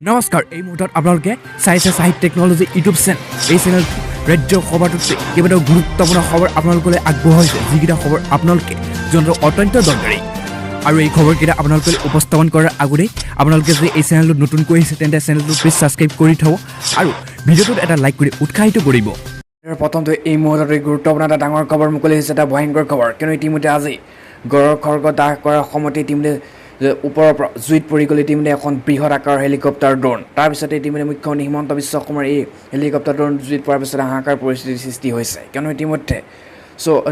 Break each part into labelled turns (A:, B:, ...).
A: নমস্কাৰ এই মুহূৰ্তত আপোনালোকে চাইছে সাহিত্য টেকনলজি ইউটিউব চেনেল এই চেনেল ৰাজ্যৰ খবৰটোতে কেইবাটাও গুৰুত্বপূৰ্ণ খবৰ আপোনালোকলৈ আগবঢ়াইছে যিকেইটা খবৰ আপোনালোকে জনাটো অত্যন্ত দৰকাৰী আৰু এই খবৰকেইটা আপোনালোকে উপস্থাপন কৰাৰ আগতেই আপোনালোকে যদি এই চেনেলটো নতুনকৈ আহিছে তেন্তে চেনেলটো প্লিজ ছাবস্ক্ৰাইব কৰি থব আৰু ভিডিঅ'টোত এটা লাইক কৰি উৎসাহিত কৰিব প্ৰথমতে এই মুহূৰ্তত গুৰুত্বপূৰ্ণ এটা ডাঙৰ খবৰ মুকলি হৈছে এটা ভয়ংকৰ খবৰ কিয়নো ইতিমধ্যে আজি গড়ৰ খৰ্গ দাহ কৰাৰ সময়তে ইতিমধ্যে ওপৰৰ পৰা জুইত পৰি গ'ল ইতিমধ্যে এখন বৃহৎ আকাৰৰ হেলিকপ্টাৰ ড্ৰোন তাৰপিছতে ইতিমধ্যে মুখ্যমন্ত্ৰী হিমন্ত বিশ্ব শৰ্মাৰ এই হেলিকপ্টাৰ ড্ৰোন জুইত পৰাৰ পিছত হাহাকাৰ পৰিস্থিতিৰ সৃষ্টি হৈছে কিয়নো ইতিমধ্যে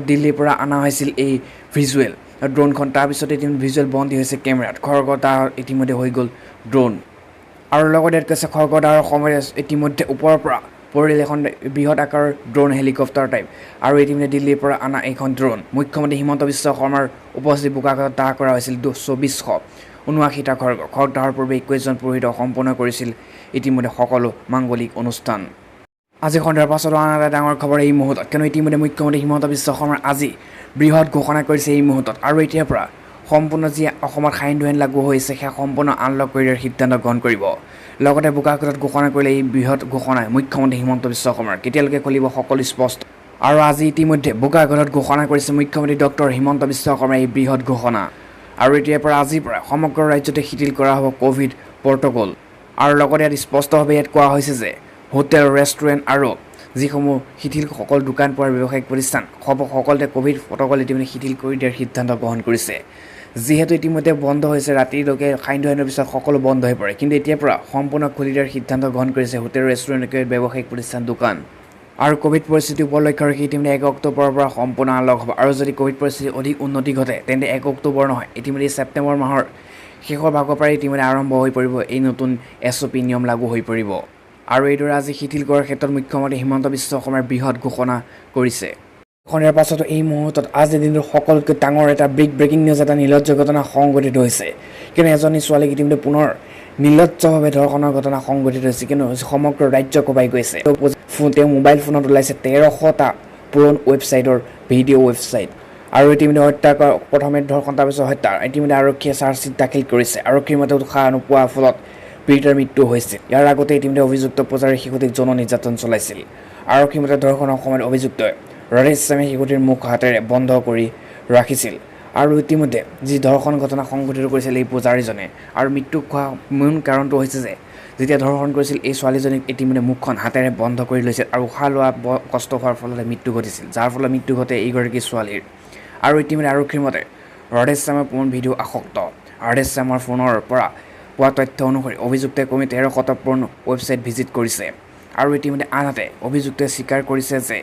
A: দিল্লীৰ পৰা অনা হৈছিল এই ভিজুৱেল ড্ৰোনখন তাৰপিছতে ইতিমধ্যে ভিজুৱেল বন্দী হৈছে কেমেৰাত খৰ্গ দাহ ইতিমধ্যে হৈ গ'ল ড্ৰোন আৰু লগতে ইয়াত কৈছে খৰ্গ দাহৰ সময়ত ইতিমধ্যে ওপৰৰ পৰা পৰিল এখন বৃহৎ আকাৰৰ ড্ৰোন হেলিকপ্টাৰ টাইপ আৰু ইতিমধ্যে দিল্লীৰ পৰা অনা এইখন ড্ৰোন মুখ্যমন্ত্ৰী হিমন্ত বিশ্ব শৰ্মাৰ উপস্থিত বোকাখাতত দাহ কৰা হৈছিল 2479টা খৰ্গ দাহৰ পূৰ্বে 21জন পুৰোহিত সম্পন্ন কৰিছিল ইতিমধ্যে সকলো মাংগলিক অনুষ্ঠান আজি সন্ধিয়াৰ পাছত আন এটা ডাঙৰ খবৰ এই মুহূৰ্তত কিয়নো ইতিমধ্যে মুখ্যমন্ত্ৰী হিমন্ত বিশ্ব শৰ্মাৰ আজি বৃহৎ ঘোষণা কৰিছে এই মুহূৰ্তত আৰু এতিয়াৰ পৰা সম্পূৰ্ণ যি অসমত আইন লাগু হৈছে সেয়া সম্পূৰ্ণ আনলক কৰি দিয়াৰ সিদ্ধান্ত গ্ৰহণ কৰিব লগতে বোকাখাতত ঘোষণা কৰিলে এই বৃহৎ ঘোষণাই মুখ্যমন্ত্ৰী হিমন্ত বিশ্ব শৰ্মাৰ কেতিয়ালৈকে খুলিব সকলো স্পষ্ট আৰু আজি ইতিমধ্যে বোকাখাতত ঘোষণা কৰিছে মুখ্যমন্ত্ৰী ডক্টৰ হিমন্ত বিশ্ব শৰ্মাৰ এই বৃহৎ ঘোষণা আৰু এতিয়াৰ পৰা আজিৰ পৰা সমগ্ৰ ৰাজ্যতে শিথিল কৰা হ'ব ক'ভিড প্ৰট'কল আৰু লগতে ইয়াত স্পষ্টভাৱে ইয়াত কোৱা হৈছে যে হোটেল ৰেষ্টুৰেণ্ট আৰু যিসমূহ শিথিল সকলো দোকান পোৱাৰ ব্যৱসায়িক প্ৰতিষ্ঠান সকলোতে ক'ভিড প্ৰট'কল ইতিমধ্যে শিথিল কৰি দিয়াৰ সিদ্ধান্ত গ্ৰহণ কৰিছে যিহেতু ইতিমধ্যে বন্ধ হৈছে ৰাতিলৈকে সান্ধ্য পিছত সকলো বন্ধ হৈ পৰে কিন্তু এতিয়াৰ পৰা সম্পূৰ্ণ খুলি দিয়াৰ সিদ্ধান্ত গ্ৰহণ কৰিছে হোটেল ৰেষ্টুৰেণ্টকে ব্যৱসায়িক প্ৰতিষ্ঠান দোকান আৰু ক'ভিড পৰিস্থিতি উপলক্ষ্য ৰাখি ইতিমধ্যে 1 অক্টোবৰৰ পৰা সম্পূৰ্ণ আনলক হ'ব আৰু যদি ক'ভিড পৰিস্থিতি অধিক উন্নতি ঘটে তেন্তে 1 অক্টোবৰ নহয় ইতিমধ্যে ছেপ্টেম্বৰ মাহৰ শেষৰ ভাগৰ পৰাই ইতিমধ্যে আৰম্ভ হৈ পৰিব এই নতুন SOP নিয়ম লাগু হৈ পৰিব আৰু এইদৰে আজি শিথিল কৰাৰ ক্ষেত্ৰত মুখ্যমন্ত্ৰী হিমন্ত বিশ্ব শৰ্মাৰ বৃহৎ ঘোষণা কৰিছে খনিয়াৰ পাছতো এই মুহূৰ্তত আজিৰ দিনটোৰ সকলোতকৈ ডাঙৰ এটা ব্ৰেকিং নিউজ এটা নিৰ্লজ্জ ঘটনা সংঘটিত হৈছে কিয়নো এজনী ছোৱালীক ইতিমধ্যে পুনৰ নিৰ্লজ্জভাৱে ধৰ্ষণৰ ঘটনা সংঘটিত হৈছে কিয়নো সমগ্ৰ ৰাজ্য কঁপাই গৈছে তেওঁ মোবাইল ফোনত ওলাইছে 1300টা পুৰণ ৱেবছাইটৰ ভিডিঅ' ৱেবছাইট আৰু ইতিমধ্যে হত্যা প্ৰথমে ধৰ্ষণ তাৰপিছত হত্যা ইতিমধ্যে আৰক্ষীয়ে চাৰ্জশ্বীট দাখিল কৰিছে আৰক্ষীৰ মতে উৎসাহ নোপোৱাৰ ফলত পীড়িতাৰ মৃত্যু হৈছিল ইয়াৰ আগতে ইতিমধ্যে অভিযুক্ত পূজাৰীৰ শিশুটিক যৌন নিৰ্যাতন চলাইছিল আৰক্ষীৰ মতে ধৰ্ষণৰ সময়ত অভিযুক্তই ৰাধেশ্যামে শিশুটিৰ মুখ হাতেৰে বন্ধ কৰি ৰাখিছিল আৰু ইতিমধ্যে যি ধৰ্ষণ ঘটনা সংঘটিত কৰিছিল এই পূজাৰীজনে আৰু মৃত্যু হোৱা মূল কাৰণটো হৈছে যে যেতিয়া ধৰ্ষণ কৰিছিল এই ছোৱালীজনীক ইতিমধ্যে মুখখন হাতেৰে বন্ধ কৰি লৈছিল আৰু উশাহ লোৱা কষ্ট হোৱাৰ ফলত মৃত্যু ঘটিছিল যাৰ ফলত মৃত্যু ঘটে এইগৰাকী ছোৱালীৰ আৰু ইতিমধ্যে আৰক্ষীৰ মতে ৰাধেশ্যামৰ পুৰণ ভিডিঅ' আসক্ত ৰাধেশ্যামৰ ফোনৰ পৰা পোৱা তথ্য অনুসৰি অভিযুক্তে কমেও 1300টা পুৰণ ৱেবছাইট ভিজিট কৰিছে আৰু ইতিমধ্যে আনহাতে অভিযুক্তে স্বীকাৰ কৰিছে যে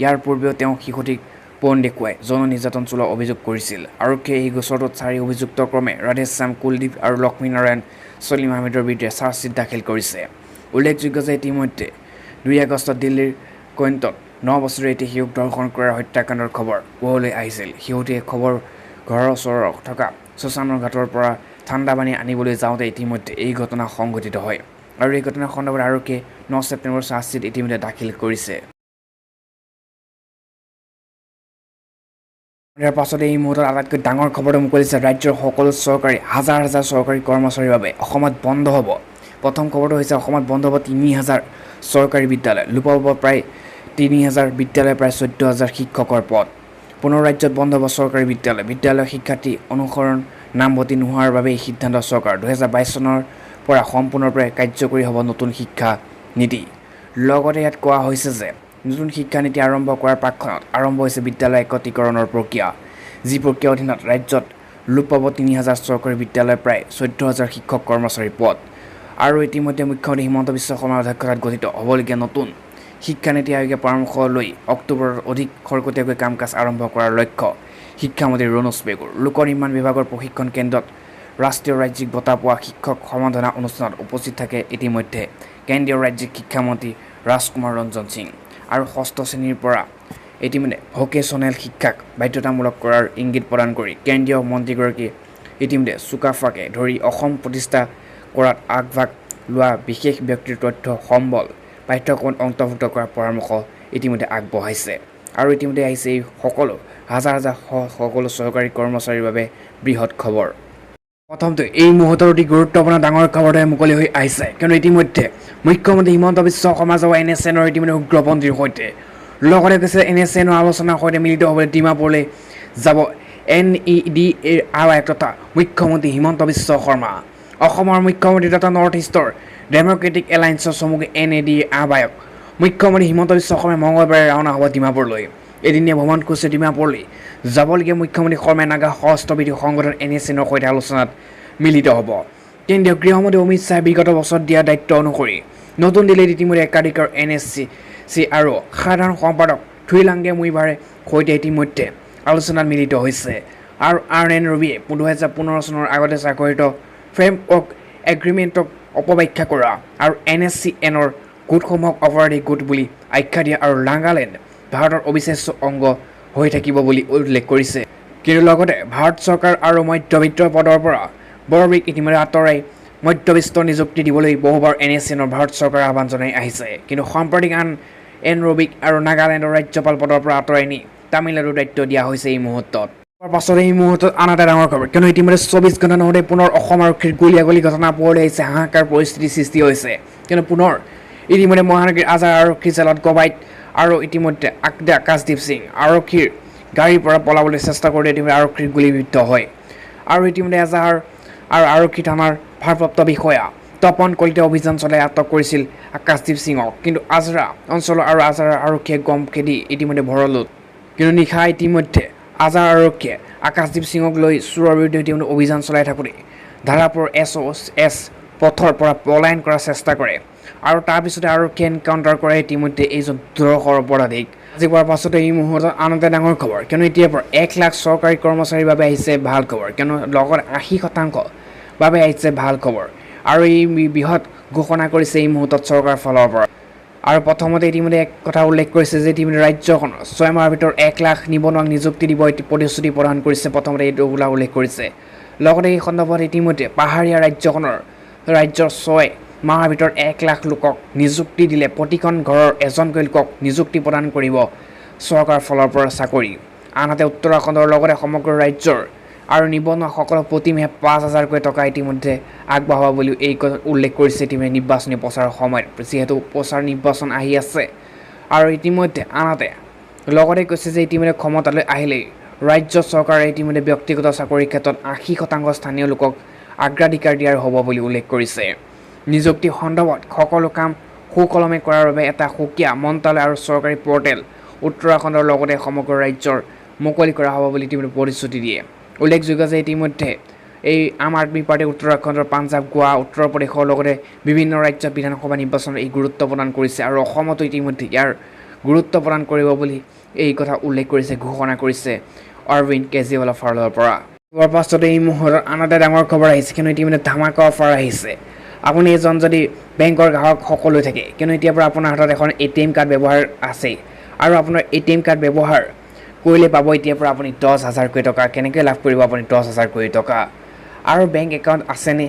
A: ইয়াৰ পূৰ্বেও তেওঁ শিশুটিক পণ দেখুৱাই যৌন নিৰ্যাতন চলোৱাৰ অভিযোগ কৰিছিল আৰক্ষীয়ে এই গোচৰটোত 4 অভিযুক্ত ক্ৰমে ৰাধেশ্যাম কুলদীপ আৰু লক্ষ্মীনাৰায়ণ সলিম আহমেদৰ বিৰুদ্ধে চাৰ্জশ্বীট দাখিল কৰিছে উল্লেখযোগ্য যে ইতিমধ্যে 2 আগষ্টত দিল্লীৰ কৈন্তত 9 বছৰীয়া এটি শিশুক ধৰ্ষণ কৰাৰ হত্যাকাণ্ডৰ খবৰ পোহৰলৈ আহিছিল শিশুটিয়ে ঘৰৰ ওচৰত থকা শশানৰ ঘাটৰ পৰা ঠাণ্ডা পানী আনিবলৈ যাওঁতে ইতিমধ্যে এই ঘটনা সংঘটিত হয় আৰু এই ঘটনাৰ সন্দৰ্ভত আৰক্ষীয়ে 9 ছেপ্টেম্বৰ চাৰ্জশ্বীট ইতিমধ্যে দাখিল কৰিছে ইয়াৰ পাছতে এই মুহূৰ্তত আটাইতকৈ ডাঙৰ খবৰটো মুকলিছে ৰাজ্যৰ সকলো চৰকাৰী হাজাৰ চৰকাৰী কৰ্মচাৰীৰ বাবে অসমত বন্ধ হ'ব প্ৰথম খবৰটো হৈছে অসমত বন্ধ হ'ব 3000 চৰকাৰী বিদ্যালয় লোপ পাব প্ৰায় 3000 বিদ্যালয় প্ৰায় 14000 শিক্ষকৰ পদ পুনৰ ৰাজ্যত বন্ধ হ'ব চৰকাৰী বিদ্যালয় শিক্ষাৰ্থী অনুসৰণ নামভৰ্তি নোহোৱাৰ বাবে এই সিদ্ধান্ত চৰকাৰ 2022 চনৰ পৰা সম্পূৰ্ণৰূপে কাৰ্যকৰী হ'ব নতুন শিক্ষা নীতি লগতে ইয়াত কোৱা হৈছে যে নতুন শিক্ষানীতি আৰম্ভ কৰাৰ প্ৰাকক্ষণত আৰম্ভ হৈছে বিদ্যালয় একত্ৰীকৰণৰ প্ৰক্ৰিয়া যি প্ৰক্ৰিয়াৰ অধীনত ৰাজ্যত লোপ পাব 3000 চৰকাৰী বিদ্যালয় প্ৰায় 14000 শিক্ষক কৰ্মচাৰীৰ পদ আৰু ইতিমধ্যে মুখ্যমন্ত্ৰী হিমন্ত বিশ্ব শৰ্মাৰ অধ্যক্ষতাত গঠিত হ'বলগীয়া নতুন শিক্ষানীতি আয়োগে পৰামৰ্শ লৈ অক্টোবৰত অধিক খৰতকীয়াকৈ কাম কাজ আৰম্ভ কৰাৰ লক্ষ্য শিক্ষামন্ত্ৰী ৰণোজ পেগুৰ লোক নিৰ্মাণ বিভাগৰ প্ৰশিক্ষণ কেন্দ্ৰত ৰাষ্ট্ৰীয় ৰাজ্যিক বঁটা পোৱা শিক্ষক সম্বৰ্ধনা অনুষ্ঠানত উপস্থিত থাকে ইতিমধ্যে কেন্দ্ৰীয় ৰাজ্যিক শিক্ষামন্ত্ৰী ৰাজকুমাৰ ৰঞ্জন সিং আৰু 6ষ্ঠ শ্ৰেণীৰ পৰা ইতিমধ্যে ভকেশ্যনেল শিক্ষাক বাধ্যতামূলক কৰাৰ ইংগিত প্ৰদান কৰি কেন্দ্ৰীয় মন্ত্ৰীগৰাকীয়ে ইতিমধ্যে চুকাফাকে ধৰি অসম প্ৰতিষ্ঠা কৰাত আগভাগ লোৱা বিশেষ ব্যক্তিৰ তথ্য সম্বল পাঠ্যক্ৰমত অন্তৰ্ভুক্ত কৰাৰ পৰামৰ্শ ইতিমধ্যে আগবঢ়াইছে আৰু ইতিমধ্যে আহিছে এই সকলো হাজাৰ সকলো চৰকাৰী কৰ্মচাৰীৰ বাবে বৃহৎ খবৰ প্ৰথমতে এই মুহূৰ্তৰ অতি গুৰুত্বপূৰ্ণ ডাঙৰ খবৰটোৱে মুকলি হৈ আহিছে, কিয়নো ইতিমধ্যে মুখ্যমন্ত্ৰী হিমন্ত বিশ্ব শৰ্মা যাব NSNৰ ইতিমধ্যে উগ্ৰপন্থীৰ সৈতে। লগতে কৈছে NSNৰ আলোচনাৰ সৈতে মিলিত হ'বলৈ ডিমাপুৰলৈ যাব NEDA আহ্বায়ক তথা মুখ্যমন্ত্ৰী হিমন্ত বিশ্ব শৰ্মা। অসমৰ মুখ্যমন্ত্ৰী তথা নৰ্থ ইষ্টৰ ডেম'ক্ৰেটিক এলায়েন্সৰ চমুকৈ NEDA আহ্বায়ক মুখ্যমন্ত্ৰী হিমন্ত বিশ্ব শৰ্মাই মঙলবাৰে ৰাওনা হ'ব ডিমাপুৰলৈ। এদিনীয়া ভ্ৰমণসূচী ডিমাপুৰলৈ যাবলগীয়া মুখ্যমন্ত্ৰী শৰ্মাই নাগা সশস্ত্ৰবিধি সংগঠন NSNৰ সৈতে আলোচনাত মিলিত হ'ব। কেন্দ্ৰীয় গৃহমন্ত্ৰী অমিত শ্বাহে বিগত বছৰত দিয়া দায়িত্ব অনুসৰি নতুন দিল্লীত ইতিমধ্যে একাধিকাৰ NSC আৰু সাধাৰণ সম্পাদক থুইলাংগে মুইভাৰে সৈতে ইতিমধ্যে আলোচনাত মিলিত হৈছে। আৰু RN ৰবিয়ে 2015 চনৰ আগতে স্বাক্ষৰিত ফ্ৰেমৱৰ্ক এগ্ৰিমেণ্টক অপব্যাখ্যা কৰা আৰু NSCNৰ গোটসমূহক অপৰাধী গোট বুলি আখ্যা দিয়া আৰু নাগালেণ্ড ভাৰতৰ অবিচ্ছেদ্য অংগ হৈ থাকিব বুলি উল্লেখ কৰিছে। কিন্তু লগতে ভাৰত চৰকাৰ আৰু মধ্যবিত্ত পদৰ পৰা বৰবিক ইতিমধ্যে আঁতৰাই মধ্যবিত্ত নিযুক্তি দিবলৈ বহুবাৰ NSCNৰ ভাৰত চৰকাৰে আহ্বান জনাই আহিছে। কিন্তু সাম্প্ৰতিক RN ৰবিক আৰু নাগালেণ্ডৰ ৰাজ্যপাল পদৰ পৰা আঁতৰাই নি তামিলনাডুৰ দায়িত্ব দিয়া হৈছে এই মুহূৰ্তত। তাৰ পাছত এই মুহূৰ্তত আন এটা ডাঙৰ খবৰ, কিয়নো ইতিমধ্যে 24 ঘণ্টা নহওঁতে পুনৰ অসম আৰক্ষীৰ গুলীয়াগুলী ঘটনা পোহৰলৈ আহিছে, হাহাকাৰ পৰিস্থিতিৰ সৃষ্টি হৈছে। কিন্তু পুনৰ ইতিমধ্যে মহানগৰীৰ আজাৰা আৰক্ষী জেলত গবাইত আৰু ইতিমধ্যে আকাশদ্বীপ সিং আৰক্ষীৰ গাড়ীৰ পৰা পলাবলৈ চেষ্টা কৰোঁতে ইতিমধ্যে আৰক্ষীৰ গুলীবিদ্ধ হয়। আৰু ইতিমধ্যে এজাহাৰ আৰু আৰক্ষী থানাৰ ভাৰপ্ৰাপ্ত বিষয়া তপন কলিতাই অভিযান চলাই আটক কৰিছিল আকাশদ্বীপ সিঙক। কিন্তু আজৰা অঞ্চলৰ আৰু আজাৰা আৰক্ষীয়ে গম খেদি ইতিমধ্যে ভৰলুত। কিন্তু নিশা ইতিমধ্যে আজাৰা আৰক্ষীয়ে আকাশদ্বীপ সিঙক লৈ চোৰৰ বিৰুদ্ধে ইতিমধ্যে অভিযান চলাই থাকোঁতে ধাৰাপুৰ SOS পথৰ পৰা পলায়ন কৰাৰ চেষ্টা কৰে আৰু তাৰপিছতে আৰক্ষীয়ে এনকাউণ্টাৰ কৰে ইতিমধ্যে এইজন দুৰ্ধৰ্ষ অপৰাধীক। আজি পোৱাৰ পাছতে এই মুহূৰ্তত আন এটা ডাঙৰ খবৰ, কিয়নো এতিয়াৰ পৰা 1 লাখ চৰকাৰী কৰ্মচাৰীৰ বাবে আহিছে ভাল খবৰ, কিয়নো লগত 80% বাবে আহিছে ভাল খবৰ। আৰু এই বৃহৎ ঘোষণা কৰিছে এই মুহূৰ্তত চৰকাৰৰ ফালৰ পৰা। আৰু প্ৰথমতে ইতিমধ্যে এক কথা উল্লেখ কৰিছে যে ইতিমধ্যে ৰাজ্যখনৰ 6 মাহৰ ভিতৰত 1 লাখ নিবনুৱাক নিযুক্তি দিব প্ৰতিশ্ৰুতি প্ৰদান কৰিছে। প্ৰথমতে এইটো উল্লেখ কৰিছে। লগতে এই সন্দৰ্ভত ইতিমধ্যে পাহাৰীয়া ৰাজ্যৰ 6 মাহৰ ভিতৰত 1 লাখ লোকক নিযুক্তি দিলে প্ৰতিখন ঘৰৰ এজনকৈ লোকক নিযুক্তি প্ৰদান কৰিব চৰকাৰৰ ফালৰ পৰা চাকৰি। আনহাতে উত্তৰাখণ্ডৰ লগতে সমগ্ৰ ৰাজ্যৰ আৰু নিবনুৱাসকলক প্ৰতিমাহে 5,000কৈ টকা ইতিমধ্যে আগবঢ়াব বুলিও এই কথা উল্লেখ কৰিছে ইতিমধ্যে নিৰ্বাচনী প্ৰচাৰৰ সময়ত, যিহেতু নিৰ্বাচন আহি আছে। আৰু ইতিমধ্যে আনহাতে লগতে কৈছে যে ইতিমধ্যে ক্ষমতালৈ আহিলেই ৰাজ্য চৰকাৰে ইতিমধ্যে ব্যক্তিগত চাকৰিৰ ক্ষেত্ৰত 80% স্থানীয় লোকক অগ্ৰাধিকাৰ দিয়াৰ হ'ব বুলি উল্লেখ কৰিছে। নিযুক্তি সন্দৰ্ভত সকলো কাম সুকলমে কৰাৰ বাবে এটা সুকীয়া মন্ত্ৰালয় আৰু চৰকাৰী পৰ্টেল উত্তৰাখণ্ডৰ লগতে সমগ্ৰ ৰাজ্যৰ মুকলি কৰা হ'ব বুলি ইতিমধ্যে প্ৰতিশ্ৰুতি দিয়ে। উল্লেখযোগ্য যে ইতিমধ্যে এই আম আদমি পাৰ্টিয়ে উত্তৰাখণ্ডৰ পাঞ্জাৱ, গোৱা, উত্তৰ প্ৰদেশৰ লগতে বিভিন্ন ৰাজ্যত বিধানসভা নিৰ্বাচনত এই গুৰুত্ব প্ৰদান কৰিছে আৰু অসমতো ইতিমধ্যে ইয়াৰ গুৰুত্ব প্ৰদান কৰিব বুলি এই কথা উল্লেখ কৰিছে, ঘোষণা কৰিছে অৰবিন্দ কেজৰিৱালৰ ফালৰ পৰা। ইয়াৰ পাছতে এই মুহূৰ্তত আন এটা ডাঙৰ খবৰ আহিছে, কিয়নো ইতিমধ্যে ধামাকা অফাৰ আহিছে। আপুনি এজন যদি বেংকৰ গ্ৰাহক সকলো থাকে, কিয়নো এতিয়াৰ পৰা আপোনাৰ হাতত এখন ATM কাৰ্ড ব্যৱহাৰ আছে আৰু আপোনাৰ ATM কাৰ্ড ব্যৱহাৰ কৰিলে পাব এতিয়াৰ পৰা আপুনি 10,000কৈ টকা। কেনেকৈ লাভ কৰিব আপুনি 10,000কৈ টকা? আৰু বেংক একাউণ্ট আছেনে